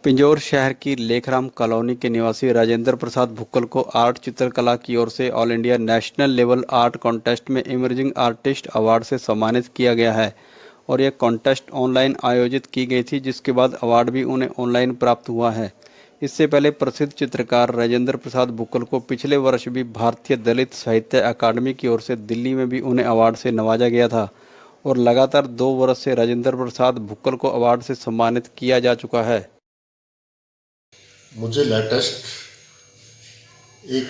पिंजौर शहर की लेखराम कॉलोनी के निवासी राजेंद्र प्रसाद भुक्कल को आर्ट चित्रकला की ओर से all India national level art contest में इमर्जिंग आर्टिस्ट अवार्ड से सम्मानित किया गया है और यह कॉन्टेस्ट ऑनलाइन आयोजित की गई थी, जिसके बाद अवार्ड भी उन्हें ऑनलाइन प्राप्त हुआ है। इससे पहले प्रसिद्ध चित्रकार राजेंद्र प्रसाद भुक्कल को पिछले वर्ष भी भारतीय दलित साहित्य अकादमी की ओर से दिल्ली में भी उन्हें अवार्ड से नवाजा गया था और लगातार 2 वर्ष से राजेंद्र प्रसाद भुक्कल को अवार्ड से सम्मानित किया जा चुका है। मुझे लेटेस्ट एक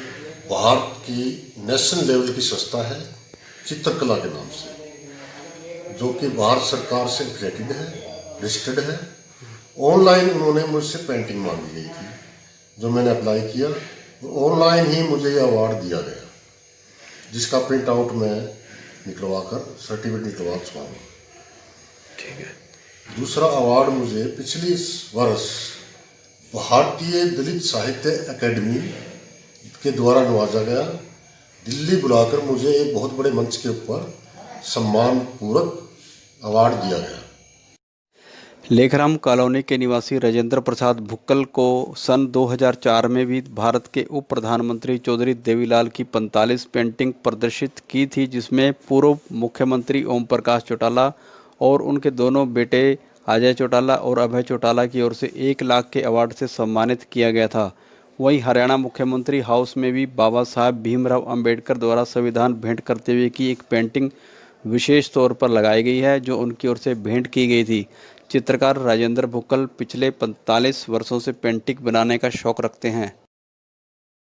भारत की नेशनल लेवल की संस्था है चित्रकला के नाम से, जो कि भारत सरकार से एफिलेटेड है, रजिस्टर्ड है। ऑनलाइन उन्होंने मुझसे पेंटिंग मांगी गई थी, जो मैंने अप्लाई किया और ऑनलाइन ही मुझे ये अवार्ड दिया गया, जिसका प्रिंट आउट मैं निकलवा कर सर्टिफिकेट निकलवा चुका हूँ। ठीक है। दूसरा अवार्ड मुझे पिछले वर्ष भारतीय दलित साहित्य अकादमी के द्वारा नवाजा गया। दिल्ली बुलाकर मुझे एक बहुत बड़े मंच के ऊपर सम्मान पूर्वक अवार्ड दिया गया। लेखराम कॉलोनी के निवासी राजेंद्र प्रसाद भुक्कल को सन 2004 में भी भारत के उप प्रधानमंत्री चौधरी देवीलाल की 45 पेंटिंग प्रदर्शित की थी, जिसमें पूर्व मुख्यमंत्री ओम प्रकाश चौटाला और उनके दोनों बेटे अजय चौटाला और अभय चौटाला की ओर से 1 लाख के अवार्ड से सम्मानित किया गया था। वहीं हरियाणा मुख्यमंत्री हाउस में भी बाबा साहब भीमराव अंबेडकर द्वारा संविधान भेंट करते हुए की एक पेंटिंग विशेष तौर पर लगाई गई है, जो उनकी ओर से भेंट की गई थी। चित्रकार राजेंद्र भुक्कल पिछले 45 वर्षों से पेंटिंग बनाने का शौक रखते हैं।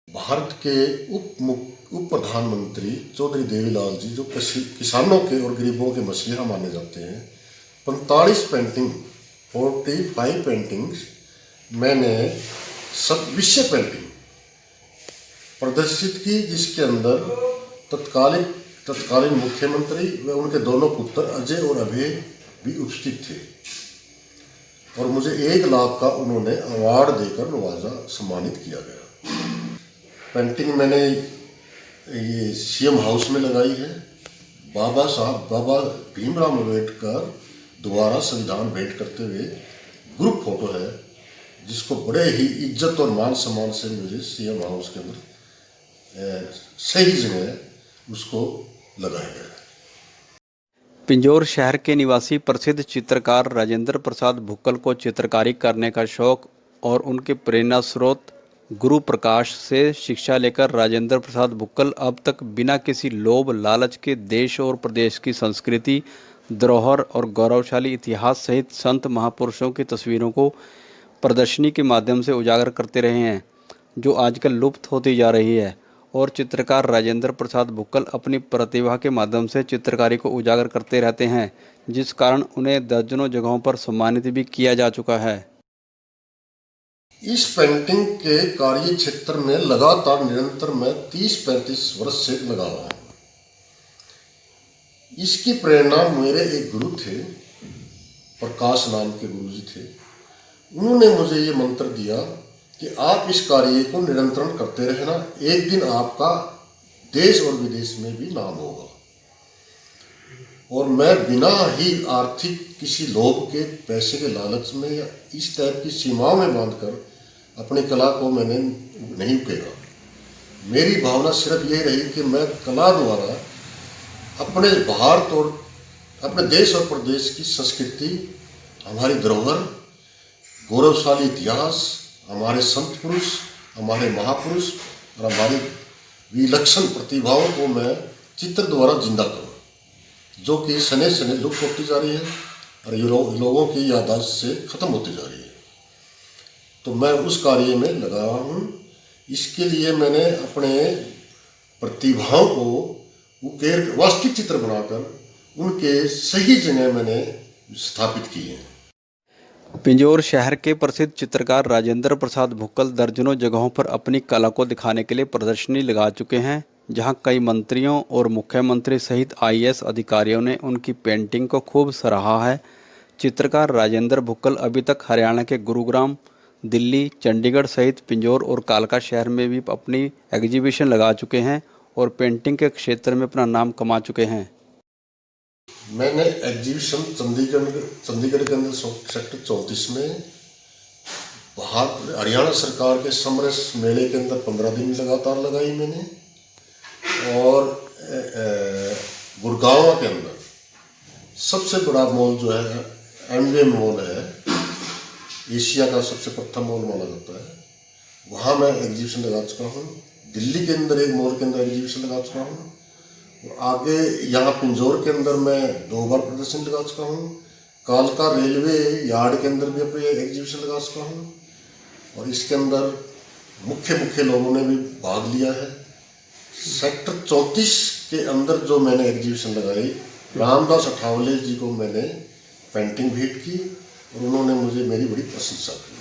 भारत के उप प्रधानमंत्री चौधरी देवीलाल जी, जो किसानों के और गरीबों के मसीहा माने जाते हैं, 45 पेंटिंग्स मैंने सब विषय पेंटिंग प्रदर्शित की, जिसके अंदर तत्कालीन मुख्यमंत्री व उनके दोनों पुत्र अजय और अभय भी उपस्थित थे और मुझे 1 लाख का उन्होंने अवार्ड देकर नवाजा सम्मानित किया गया। पेंटिंग मैंने ये सीएम हाउस में लगाई है। बाबा भीमराव अम्बेडकर द्वारा संविधान भेंट करते हुए ग्रुप फोटो है, जिसको बड़े ही इज्जत और मान सम्मान से मुझे सीएम हाउस के अंदर सही जगह उसको लगाया गया है। पिंजौर शहर के निवासी प्रसिद्ध चित्रकार राजेंद्र प्रसाद भुक्कल को चित्रकारी करने का शौक और उनके प्रेरणा स्रोत गुरु प्रकाश से शिक्षा लेकर राजेंद्र प्रसाद भुक्कल अब तक बिना किसी लोभ लालच के देश और प्रदेश की संस्कृति, धरोहर और गौरवशाली इतिहास सहित संत महापुरुषों की तस्वीरों को प्रदर्शनी के माध्यम से उजागर करते रहे हैं, जो आजकल लुप्त होती जा रही है। और चित्रकार राजेंद्र प्रसाद भुक्कल अपनी प्रतिभा के माध्यम से चित्रकारी को उजागर करते रहते हैं, जिस कारण उन्हें दर्जनों जगहों पर सम्मानित भी किया जा चुका है। इस पेंटिंग के कार्य क्षेत्र में लगातार निरंतर मैं 30-35 वर्ष से लगा हुआ हूँ। इसकी प्रेरणा मेरे एक गुरु थे, प्रकाश नाम के गुरु जी थे। उन्होंने मुझे ये मंत्र दिया कि आप इस कार्य को निरंतर करते रहना, एक दिन आपका देश और विदेश में भी नाम होगा। और मैं बिना ही आर्थिक किसी लोभ के, पैसे के लालच में या इस टाइप की सीमाओं में बांधकर अपनी कला को मैंने नहीं उकेरा। मेरी भावना सिर्फ यही रही कि मैं कला द्वारा अपने भारत और अपने देश और प्रदेश की संस्कृति, हमारी धरोहर, गौरवशाली इतिहास, हमारे संत पुरुष, हमारे महापुरुष और हमारी विलक्षण प्रतिभाओं को मैं चित्र द्वारा जिंदा करूँ, जो कि सने सने लुप्त होती जा रही है और ये लोगों की याददाश्त से ख़त्म होती जा रही है। तो मैं उस कार्य में लगा हूँ। इसके लिए मैंने अपने प्रतिभाओं को उकेर वास्तविक चित्र बनाकर उनके सही जगह मैंने स्थापित किए हैं। पिंजौर शहर के प्रसिद्ध चित्रकार राजेंद्र प्रसाद भुक्कल दर्जनों जगहों पर अपनी कला को दिखाने के लिए प्रदर्शनी लगा चुके हैं, जहां कई मंत्रियों और मुख्यमंत्री सहित आईएएस अधिकारियों ने उनकी पेंटिंग को खूब सराहा है। चित्रकार राजेंद्र भुक्कल अभी तक हरियाणा के गुरुग्राम, दिल्ली, चंडीगढ़ सहित पिंजौर और कालका शहर में भी अपनी एग्जीबिशन लगा चुके हैं और पेंटिंग के क्षेत्र में अपना नाम कमा चुके हैं। मैंने एग्जीबिशन चंडीगढ़ के अंदर सेक्टर 34 में हरियाणा सरकार के समरस मेले के अंदर 15 दिन लगातार लगाई मैंने। और गुड़गांव के अंदर सबसे बड़ा मॉल जो है एमवे मॉल है, एशिया का सबसे प्रथम मॉल माना जाता है, वहाँ मैं एग्जीबिशन लगा चुका हूँ। दिल्ली के अंदर एक मॉल के अंदर एग्जीबिशन लगा चुका हूँ। और आगे यहाँ पिंजौर के अंदर मैं 2 बार प्रदर्शनी लगा चुका हूँ। कालका रेलवे यार्ड के अंदर भी अपने एग्जीबिशन लगा चुका हूँ। और इसके अंदर मुख्य लोगों ने भी भाग लिया है। सेक्टर 34 के अंदर जो मैंने एग्जीबिशन लगाई, रामदास अठावले जी को मैंने पेंटिंग भेंट की और उन्होंने मुझे मेरी बड़ी प्रशंसा की।